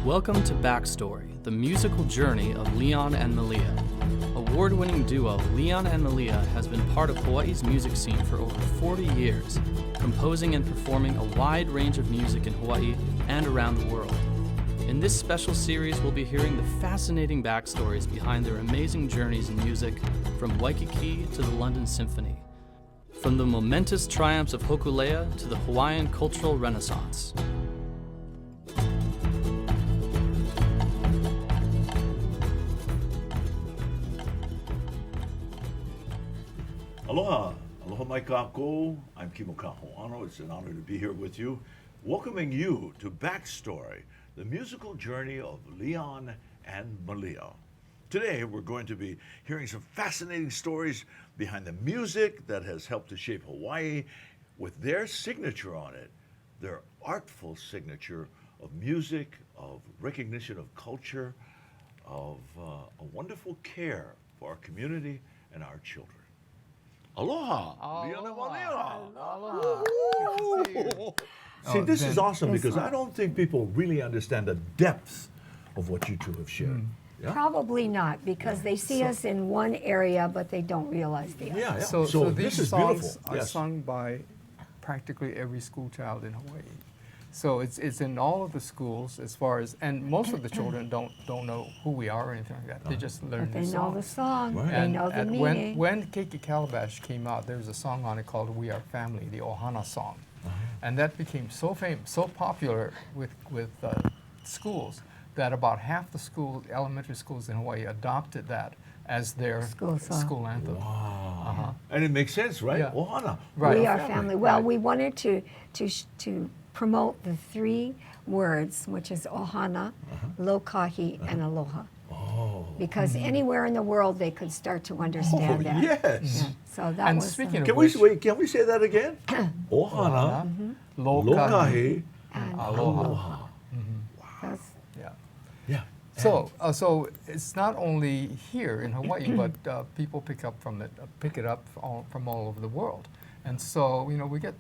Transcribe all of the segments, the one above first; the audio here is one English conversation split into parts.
Welcome to BackStory, the musical journey of Leon and Malia. Award-winning duo Leon and Malia has been part of Hawaii's music scene for over 40 years, composing and performing a wide range of music in Hawaii and around the world. In this special series, we'll be hearing the fascinating backstories behind their amazing journeys in music, from Waikiki to the London Symphony, from the momentous triumphs of Hokulea to the Hawaiian cultural renaissance. Aloha, aloha mai kākou. I'm Kimo Kahoano. It's an honor to be here with you, welcoming you to BackStory, the musical journey of Leon and Malia. Today, we're going to be hearing some fascinating stories behind the music that has helped to shape Hawaii with their signature on it, their artful signature of music, of recognition of culture, of a wonderful care for our community and our children. Aloha, Leon and Malia. Aloha. Good to see you. See, this is awesome because I don't think people really understand the depth of what you two have shared. Yeah? Probably not, because they see us in one area, but they don't realize the other. Yeah. So this these is songs beautiful. are Yes. sung by practically every school child in Hawaii. So it's in all of the schools as far as, and most of the children don't know who we are or anything like that. They just learn But they the know song. the song, Right. they know the and meaning. when Keiki Calabash came out, there was a song on it called "We Are Family," the Ohana song, and that became so famous, so popular with schools that about half the schools, elementary schools in Hawaii, adopted that as their School song. school anthem. Wow. And it makes sense, right? Yeah. Ohana. Right. We are family. Well, Right. we wanted to promote the three words, which is ohana, lokahi, and aloha. Oh. Because anywhere in the world they could start to understand that. Yes. So that And was speaking of Can we which, can we say that again? Ohana, lokahi, and aloha. that's- Yeah. Yeah. So it's not only here in Hawaii, but people pick it up from all over the world, and so we get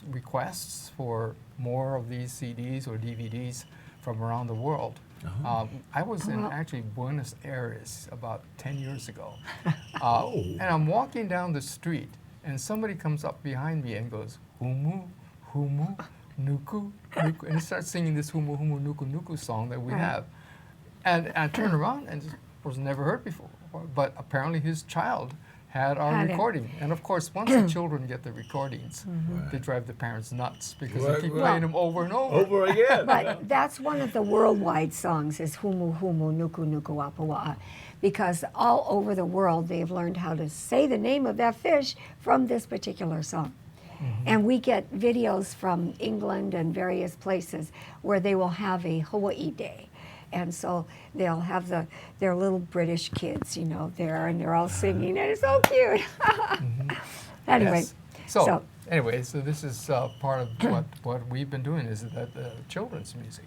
requests for more of these CDs or DVDs from around the world. I was in actually Buenos Aires about 10 years ago, and I'm walking down the street, and somebody comes up behind me and goes, "Humu, humu, nuku, nuku," and he starts singing this "Humu, humu, nuku, nuku" song that we Right. have. And I turned around and it was never heard before. But apparently his child had our Had it. recording. And of course, once the children get the recordings, they drive the parents nuts because Right, they keep right. playing them over and over. Over again. But that's one of the worldwide songs is Humu Humu Nuku Nuku Apawa'a, because all over the world they've learned how to say the name of that fish from this particular song. And we get videos from England and various places where they will have a Hawaii Day. And so they'll have their little British kids, there, and they're all singing, and it's so cute. Anyway, Yes. So this is part of what we've been doing is that children's music.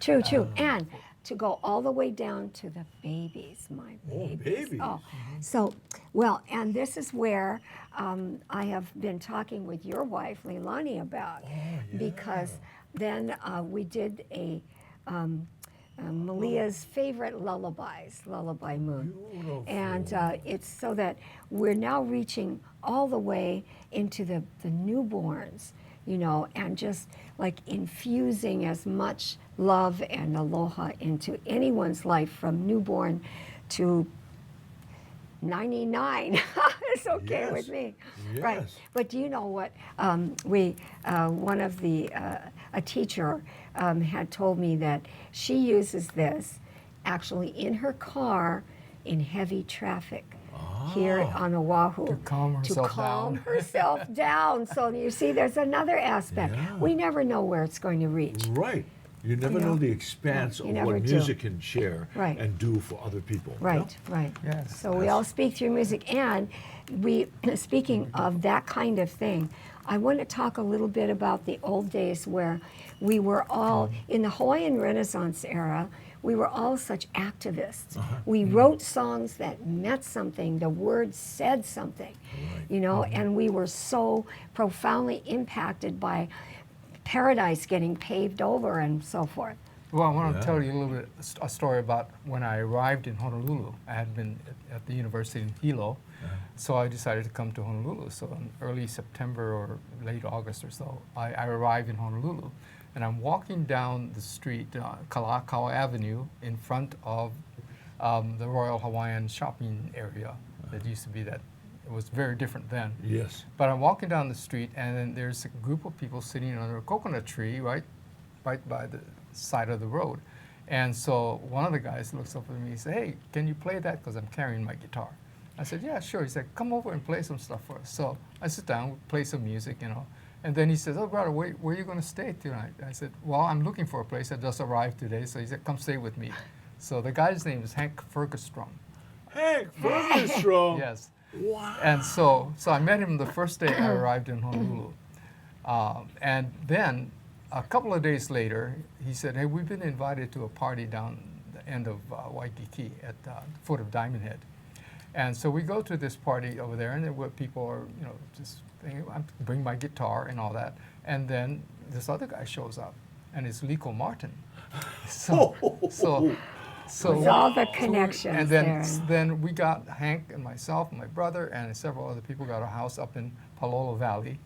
True. And to go all the way down to the babies, my babies. babies. Oh, so, and this is where I have been talking with your wife, Leilani, about, because then we did a Malia's favorite lullabies, Lullaby Moon. Beautiful. And it's so that we're now reaching all the way into the newborns, and just like infusing as much love and aloha into anyone's life from newborn to 99. It's okay with me. Right. Yes. But do you know what? One of a teacher had told me that she uses this actually in her car in heavy traffic here on Oahu. To calm herself down. herself down. So you see, there's another aspect. Yeah. We never know where it's going to reach. Right. You never know the expanse you of never what do. music can share Right. and do for other people. Right, right. Yes. So we all speak through music, and speaking of that kind of thing, I want to talk a little bit about the old days where we were all, in the Hawaiian Renaissance era, we were all such activists. We wrote songs that meant something, the words said something, and we were so profoundly impacted by paradise getting paved over and so forth. Well, I want Yeah. to tell you a little bit, a story about when I arrived in Honolulu. I had been at the university in Hilo, so I decided to come to Honolulu. So in early September or late August or so, I arrived in Honolulu. And I'm walking down the street, Kalakaua Avenue, in front of the Royal Hawaiian shopping area that used to be that. It was very different then. Yes. But I'm walking down the street, and then there's a group of people sitting under a coconut tree right by the side of the road. And so one of the guys looks up at me and says, "Hey, can you play that? Because I'm carrying my guitar." I said, "Yeah, sure." He said, "Come over and play some stuff for us." So I sit down, play some music, And then he says, "Oh, brother, where are you going to stay tonight?" I said, "Well, I'm looking for a place. I just arrived today." So he said, "Come stay with me." So the guy's name is Hank Fergustrom. Hank Fergustrom. Yes. Wow. And so I met him the first day I arrived in Honolulu. And then a couple of days later, he said, "Hey, we've been invited to a party down the end of Waikiki at the foot of Diamond Head." And so we go to this party over there, and there were people are, just I bring my guitar and all that. And then this other guy shows up, and it's Liko Martin. So With all the connections and there. then we got Hank and myself and my brother and several other people got a house up in Palolo Valley,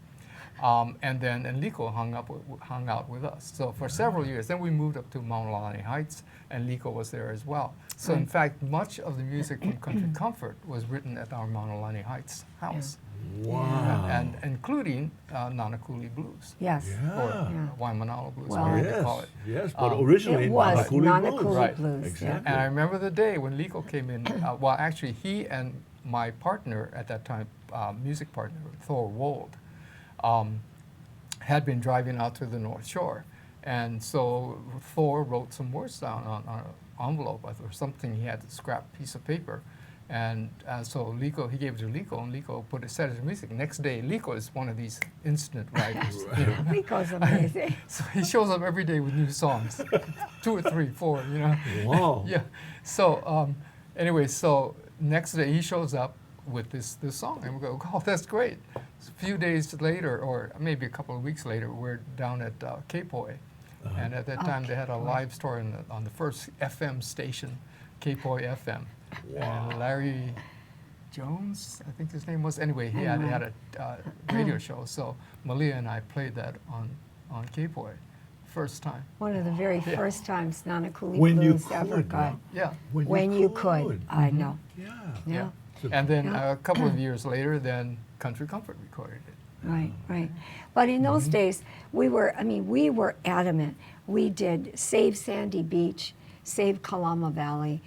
and Liko hung out with us. So for several years, then we moved up to Maunalani Heights, and Liko was there as well. So in fact, much of the music from Country Comfort was written at our Maunalani Heights house. Wow. And including Nanakuli Blues. Yes. Or Yeah. Waimanalo Blues, Well, whatever they Yes. call it. Yes, but originally It was Nanakuli Nanakuli Blues. Right. Blues. Exactly. And I remember the day when Liko came in. Well, actually, he and my partner at that time, music partner, Thor Wold, had been driving out to the North Shore. And so Thor wrote some words down on an envelope or something. He had a scrap piece of paper. And so Liko, he gave it to Liko, and Liko set it to music. Next day, Liko is one of these instant writers. Liko's amazing. So he shows up every day with new songs, 2 or 3, 4, Wow. Yeah. So anyway, so next day he shows up with this song, and we go, "Oh, that's great." So a few days later, or maybe a couple of weeks later, we're down at Kapoi, and at that time they had a live story on the first FM station, Kapoi FM, and Larry Jones, I think his name was. Anyway, he had a radio show, so Malia and I played that on Kapoi, first time. One of the very first times Nanakuli When you Blues ever could, got. Yeah. When you could. I know. Yeah. Yeah. And then Yeah. a couple of years later, then Country Comfort recorded it. Right, right. But in those days, we were adamant. We did Save Sandy Beach, Save Kalama Valley,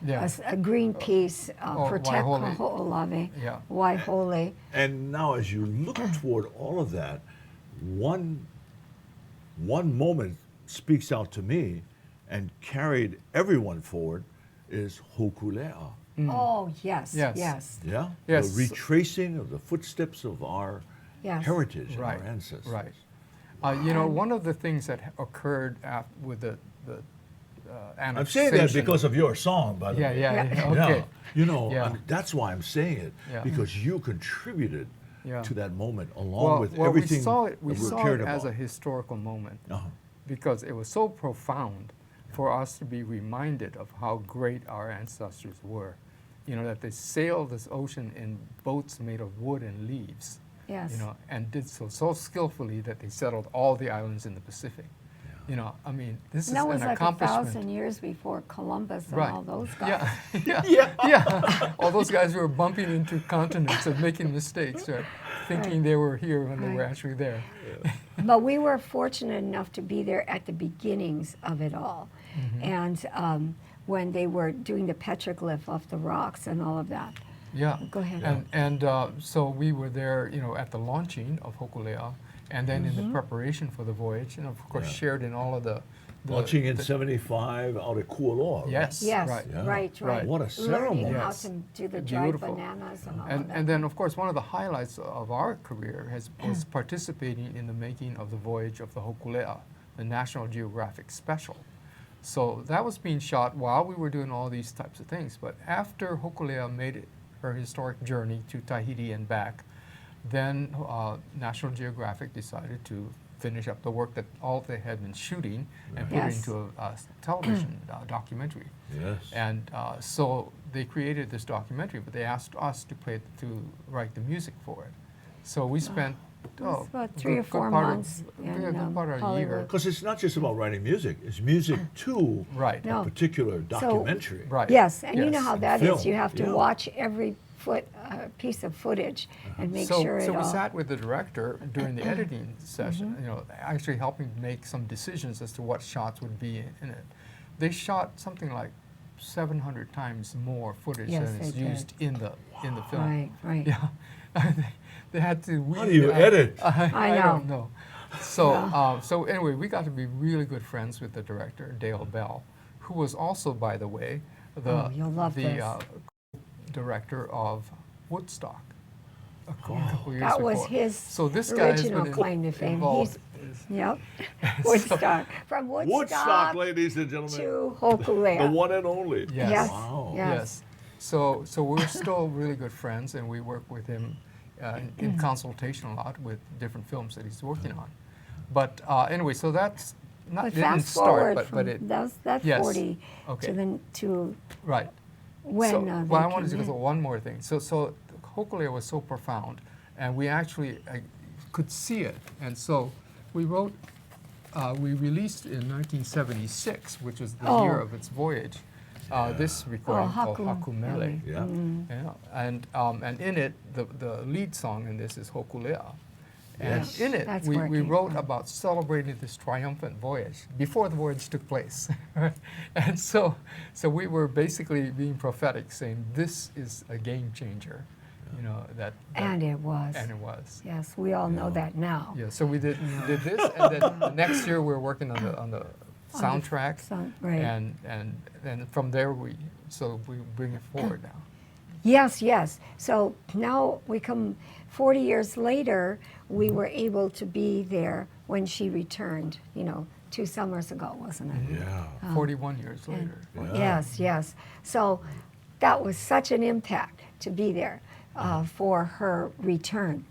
Yeah. a Greenpeace, Protect Waiho'ole. Kaho'olawe, Yeah. Waiho'ole. And now, as you look toward all of that, one moment speaks out to me and carried everyone forward is Hokulea. Oh, yes, Yes. yes, Yeah? Yes. The retracing of the footsteps of our yes. heritage and Right, our ancestors. right. One of the things that occurred with the annexation. I'm saying that because of your song, by the way. Yeah, okay. Yeah. That's why I'm saying it, Yeah. because you contributed Yeah. to that moment along with well, everything we that we're saw cared it about. as a historical moment Uh-huh. because it was so profound for us to be reminded of how great our ancestors were. That they sailed this ocean in boats made of wood and leaves. Yes. And did so skillfully that they settled all the islands in the Pacific. This is That was an like accomplishment. 1,000 years before Columbus and Right. all those guys. Yeah. All those guys who were bumping into continents and making mistakes, right? Thinking they were here when they were Right. actually there. But we were fortunate enough to be there at the beginnings of it all. And when they were doing the petroglyph of the rocks and all of that. Yeah. Go ahead. And so we were there, at the launching of Hokulea, and then in the preparation for the voyage, and of course Yeah. shared in all of the Launching in 75 out of Kualoa. right? Yes. Yes, Right. Yeah. right. What a ceremony. Learning how Yes. to do the dried Beautiful. bananas and all of that. And then, of course, one of the highlights of our career was participating in the making of the voyage of the Hokulea, the National Geographic special. So that was being shot while we were doing all these types of things. But after Hokulea made her historic journey to Tahiti and back, then National Geographic decided to finish up the work that all they had been shooting and put it Yes. into a television documentary. Yes. And so they created this documentary, but they asked us to write the music for it. So we spent was about a 3 or good 4 part of- months yeah, in, a good part of a year. Hollywood. Because it's not just about writing music, it's music to Right. No. a particular documentary. Right. Yes, and you know Yes. how And that is. film, You have to yeah. watch every piece of footage and make so, sure so it we all. sat with the director during the editing session, you know, actually helping make some decisions as to what shots would be in it. They shot something like 700 times more footage Yes, than is they did. used in the film. Right, right. Yeah, they had to. How do you edit? I don't know. know. So, so anyway, we got to be really good friends with the director, Dale Bell, who was also, by the way, the Oh, you'll love the this. director of Woodstock. A couple years That was before. his So this guy has original been claim to fame. involved. Yep. Woodstock. From Woodstock, Woodstock ladies and gentlemen. to Hokulea. The one and only. Yes. Yes. Wow. Yes. Yes. So we're still really good friends, and we work with him in consultation a lot with different films that he's working on. But anyway, so that's not But didn't fast start, forward but from it that yes. 40 Okay. to right. when So, they well, I wanted to came go to in. one more thing. So Hokulea was so profound, and we actually could see it. And so we wrote, we released in 1976, which was the year Oh. of its voyage, this recording called Hakumele. Yeah. Yeah, and in it, the lead song in this is Hokulea. And Yes. in it, That's we where it came wrote from. about celebrating this triumphant voyage before the voyage took place. And so we were basically being prophetic, saying this is a game changer, you know, that And it was. and it was. Yes, we all know that now. Yeah, so we did this, and then the next year we were working on the soundtrack, Right. and from there we bring it forward now. Yes, yes. So now we come 40 years later, we were able to be there when she returned, 2 summers ago, wasn't it? Yeah. 41 years And- later. Yeah. Yes, yes. So that was such an impact to be there for her return.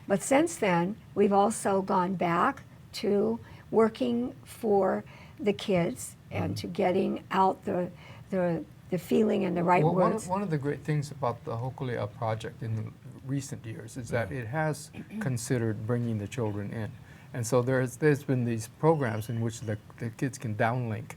But since then, we've also gone back to working for the kids and to getting out the feeling and the right Well, words. one of the great things about the Hokulea project in the recent years is that it has considered bringing the children in. And so there's been these programs in which the kids can downlink,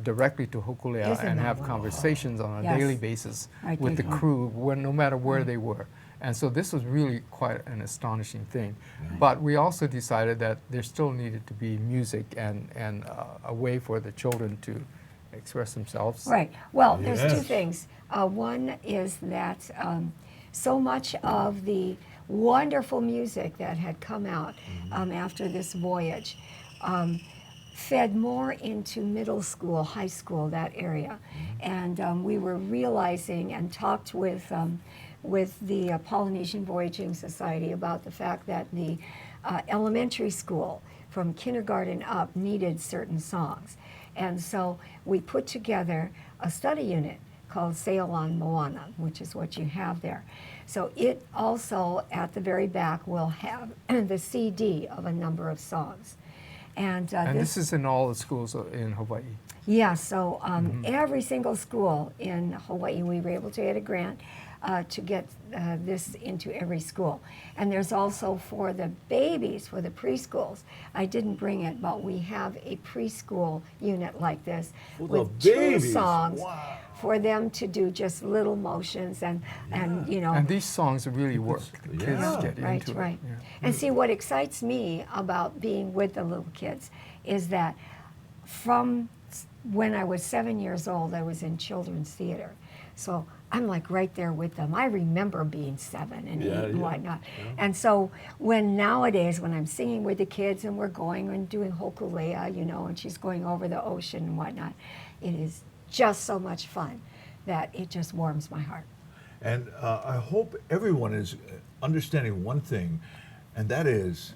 directly to Hokulea Isn't and that have wonderful? conversations on a Yes. daily basis Right, with the they can. crew, no matter where they were. And so this was really quite an astonishing thing. But we also decided that there still needed to be music and a way for the children to express themselves. Right. Well, there's 2 Yes. things. One is that so much of the wonderful music that had come out after this voyage fed more into middle school, high school, that area. And we were realizing and talked with the Polynesian Voyaging Society about the fact that the elementary school from kindergarten up needed certain songs. And so we put together a study unit called Sail on Moana, which is what you have there. So it also, at the very back, will have the CD of a number of songs. And This is in all the schools in Hawaii. yeah, so every single school in Hawaii, we were able to get a grant to get this into every school. And there's also for the babies, for the preschools. I didn't bring it, but we have a preschool unit like this For the with 2 babies, songs wow. for them to do just little motions and And these songs really work. The kids Yeah. get right, into right. it. Yeah. And see, what excites me about being with the little kids is that from when I was 7 years old, I was in children's theater. So I'm like right there with them. I remember being 7 and 8 and yeah. whatnot. And so nowadays, when I'm singing with the kids and we're going and doing Hokulea, and she's going over the ocean and whatnot, it is just so much fun that it just warms my heart. And I hope everyone is understanding one thing, and that is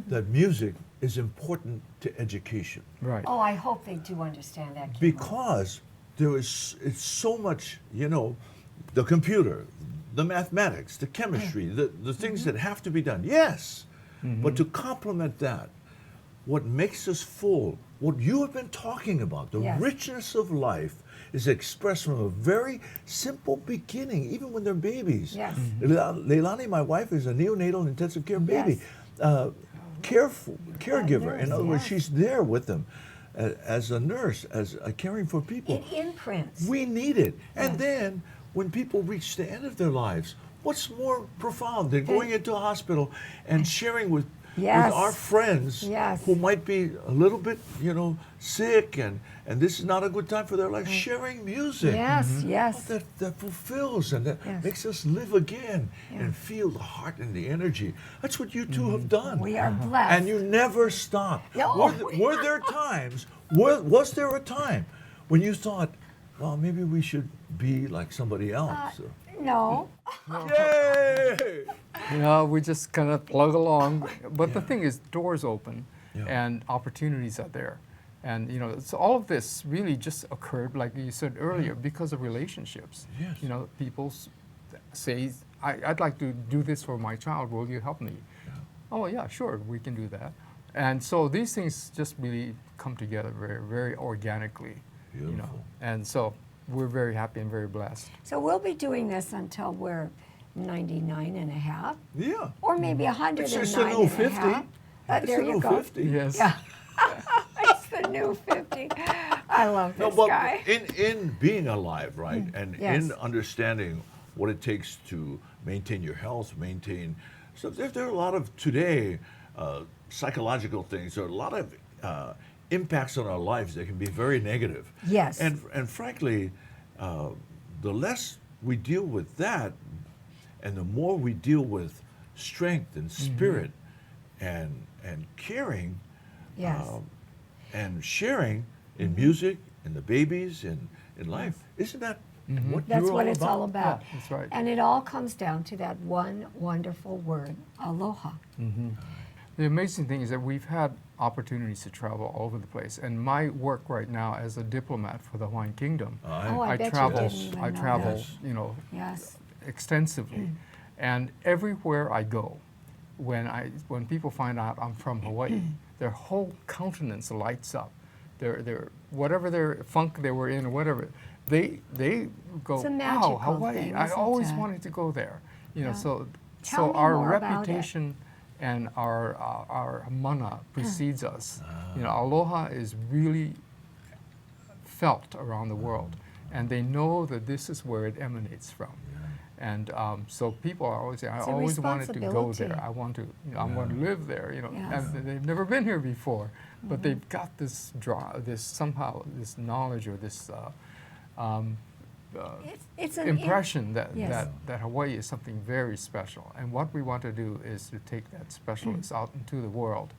that music is important to education. Right. Oh, I hope they do understand that. Kimo. Because it's so much, the computer, the mathematics, the chemistry, the things that have to be done. Yes. But to complement that, what makes us full, what you have been talking about, the Yes. richness of life is expressed from a very simple beginning, even when they're babies. Yes. Leilani, my wife, is a neonatal intensive care baby. Yes. Caregiver. nurse, In other words, yes. she's there with them as a nurse, as caring for people. It imprints. We need it. And Yes. then when people reach the end of their lives, what's more profound than going into a hospital and sharing with Yes. our friends Yes. who might be a little bit, sick and this is not a good time for their life, sharing music. Yes, yes. That fulfills and that Yes. makes us live again Yeah. and feel the heart and the energy. That's what you two have done. We are blessed. And you never stop. No. Were there times, was there a time when you thought, well, maybe we should be like somebody else? No. Yay! We just kind of plug along. But the thing is, doors open Yeah. and opportunities are there. And, so all of this really just occurred, like you said earlier, because of relationships. Yes. People say, I'd like to do this for my child. Will you help me? Oh, yeah, sure, we can do that. And so these things just really come together very, very organically. Beautiful. And so we're very happy and very blessed. So we'll be doing this until we're 99 and a half, Yeah. or maybe 109 It's just the new and a 50. half. It's There the you new go. 50. Yes. Yeah. It's the new 50. I love No, this but guy. in being alive, right, and Yes. in understanding what it takes to maintain your health, so there are a lot of today psychological things. There are a lot of impacts on our lives that can be very negative. Yes. And frankly, the less we deal with that, and the more we deal with strength and spirit, and caring, Yes. and sharing in music, in the babies, in life. Isn't that what That's you're what all it's about? all about. Yeah, that's right. And it all comes down to that one wonderful word, aloha. The amazing thing is that we've had opportunities to travel all over the place. And my work right now as a diplomat for the Hawaiian Kingdom, Oh, I bet you travel, didn't even I know travel, that. Yes. extensively. And everywhere I go, when people find out I'm from Hawaii, their whole countenance lights up. Their whatever their funk they were in or whatever, they go, It's a wow, magical Hawaii! thing, I isn't always it? wanted to go there. Yeah. So Tell me our more about it. reputation and our mana precedes us. Aloha is really felt around the world, and they know that this is where it emanates from. And so people are always saying, I It's a always wanted to go there. responsibility. I want to, I want to live there. Yes. And they've never been here before, but they've got this this knowledge or this It's an impression that, Yes. that Hawaii is something very special. And what we want to do is to take that specialness out into the world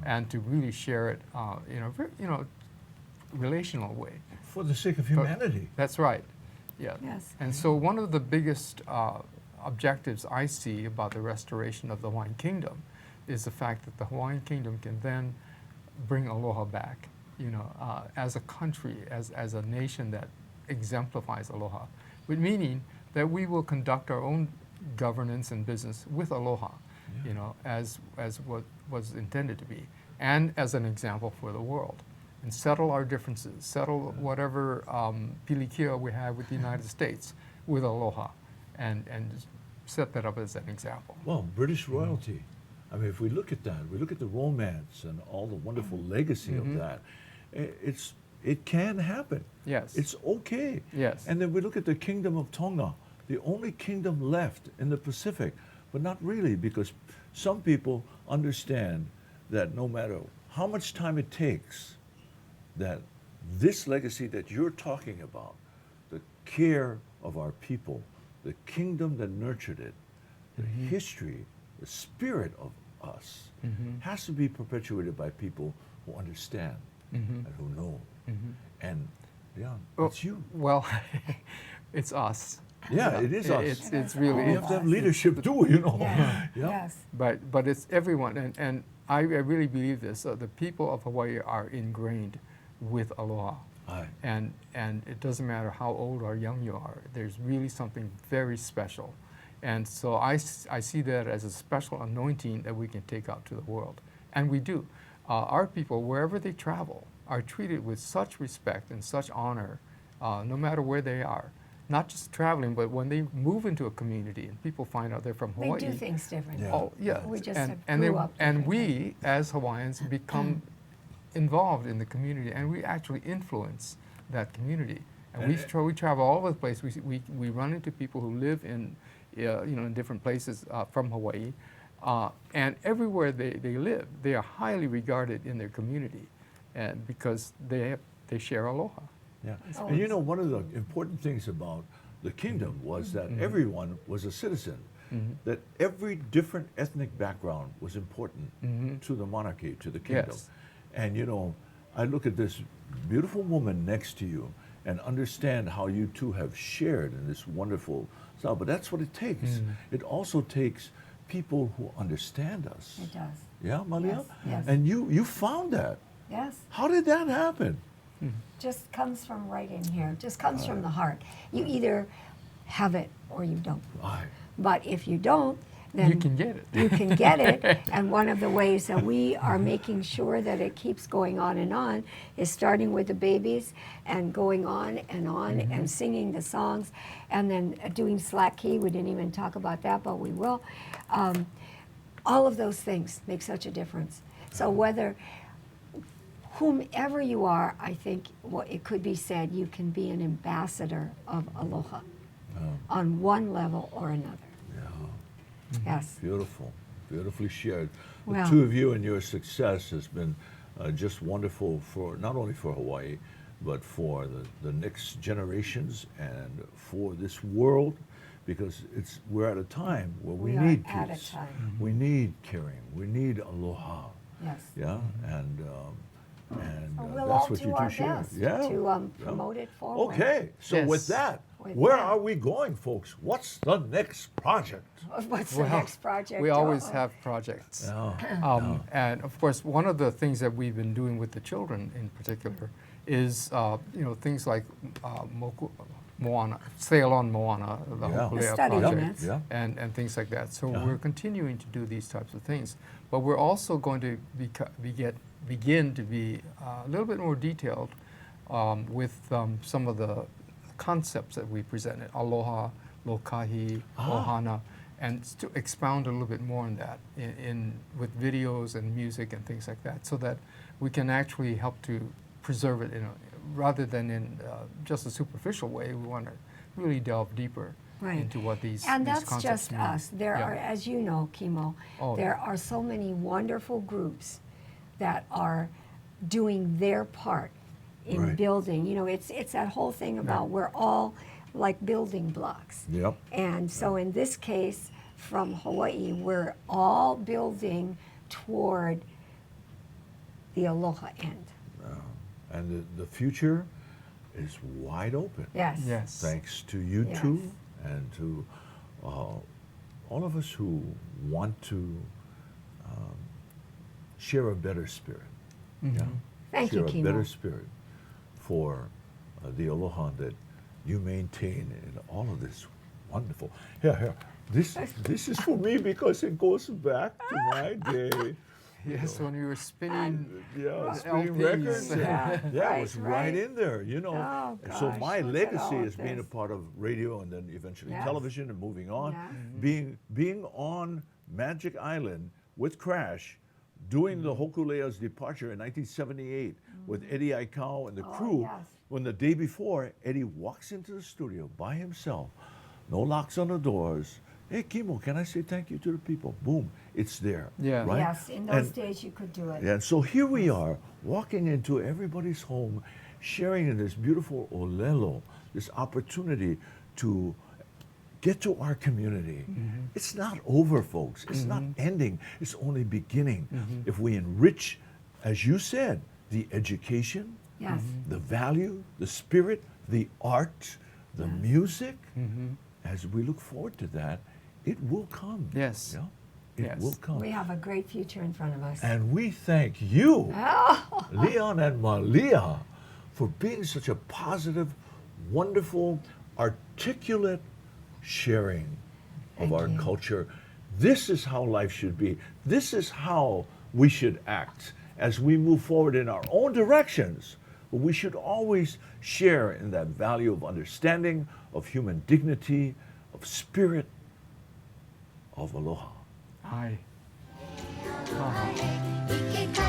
and to really share it in a very, relational way. For the sake of humanity. That's right. Yeah. Yes. And so one of the biggest objectives I see about the restoration of the Hawaiian Kingdom is the fact that the Hawaiian Kingdom can then bring aloha back, as a country, as a nation that exemplifies aloha, with meaning that we will conduct our own governance and business with aloha, as what was intended to be, and as an example for the world, and settle our differences, settle whatever pilikia we have with the United States with aloha, and set that up as an example. Well, British royalty. I mean, if we look at that, we look at the romance and all the wonderful legacy of that, it can happen. Yes. It's okay. Yes. And then we look at the Kingdom of Tonga, the only kingdom left in the Pacific, but not really, because some people understand that no matter how much time it takes, that this legacy that you're talking about, the care of our people, the kingdom that nurtured it, the history, the spirit of us, has to be perpetuated by people who understand and who know. And yeah, it's you. Well, it's us. Yeah, it is us. It's really. We have to have leadership too, Yes. Yeah. Yes. But it's everyone, and I really believe this. The people of Hawaii are ingrained with aloha, Aye. and it doesn't matter how old or young you are. There's really something very special And so I see that as a special anointing that we can take out to the world. And we do. Our people, wherever they travel, are treated with such respect and such honor, no matter where they are. Not just traveling, but when they move into a community and people find out they're from Hawaii. They do things differently. Yeah. Oh, yeah. We just and grew up and differently. we, as Hawaiians, become involved in the community, and we actually influence that community. And we travel all over the place. We run into people who live in, in different places from Hawaii, and everywhere they live, they are highly regarded in their community, and because they share aloha. Yeah. Oh, And you know, one of the important things about the kingdom was that everyone was a citizen, that every different ethnic background was important to the monarchy, to the kingdom. Yes. And you know, I look at this beautiful woman next to you and understand how you two have shared in this wonderful style. But that's what it takes. It also takes people who understand us. It does. Yeah, Malia? Yes, yes. And you found that. Yes. How did that happen? Just comes from right in here. Just comes from the heart. You either have it or you don't. Right. But if you don't, then You can get it. You can get it. And one of the ways that we are making sure that it keeps going on is starting with the babies and going on and singing the songs, and then doing slack key. We didn't even talk about that, but we will. All of those things make such a difference. So whether whomever you are, I think it could be said you can be an ambassador of aloha on one level or another. Yeah. Yes. Beautiful, beautifully shared. The Well- two of you and your success has been just wonderful for not only for Hawaii, but for the next generations and for this world, because we're at a time where we We are need at a peace, time. we need caring, we need aloha. Yes. Yeah, and So we'll that's all what do you our two share. best Yeah. to yeah. promote it forward. Okay, so with Yes. that, With where that. are we going, folks? What's the next project? What's the Well, next project? We always Uh-oh. have projects. Yeah. And of course, one of the things that we've been doing with the children in particular is, things like Moana, Sail on Moana, the Yeah. Hokulea The study project, units. Yeah. and things like that. So Uh-huh. we're continuing to do these types of things. But we're also going to begin to be a little bit more detailed with some of the concepts that we presented, aloha, lokahi, ohana, and to expound a little bit more on that with videos and music and things like that, so that we can actually help to preserve it rather than in just a superficial way. We want to really delve deeper Right. into what these And these that's concepts just mean. us. There Yeah. are, as you know, Kimo, Oh, there are so many wonderful groups that are doing their part in Right. building. It's that whole thing about we're all like building blocks. Yep. And so in this case, from Hawaii, we're all building toward the aloha end. And the future is wide open. Yes. Yes. Thanks to you Yes. two and to all of us who want to share a better spirit. Yeah? Thank share you, a Kimo. better spirit for the aloha that you maintain in all of this wonderful. Here. This is for me because it goes back to my day. Yes, when we were spinning. Yeah, spinning LPs. records. and- Yeah, yeah, it was right. right in there, you know. Oh, And so gosh, my look at legacy all is of being a this. part of radio and then eventually Yes. television and moving on. Yeah. Being on Magic Island with Crash, doing the Hokulea's departure in 1978 with Eddie Aikau and the crew. yes. When the day before, Eddie walks into the studio by himself, no locks on the doors. Hey, Kimo, can I say thank you to the people? Boom, it's there. Yeah. Right? Yes, in those And- days you could do it. yeah, and so here we are, walking into everybody's home, sharing in this beautiful olelo, this opportunity to get to our community. It's not over, folks. It's not ending. It's only beginning. If we enrich, as you said, the education, Yes. the value, the spirit, the art, the music, as we look forward to that, it will come. Yes. Yeah? It Yes. will come. We have a great future in front of us. And we thank you, Oh, Leon and Malia, for being such a positive, wonderful, articulate sharing of Thank our you. culture. This is how life should be. This is how we should act as we move forward in our own directions. But we should always share in that value of understanding, of human dignity, of spirit, of aloha. Hi. Ike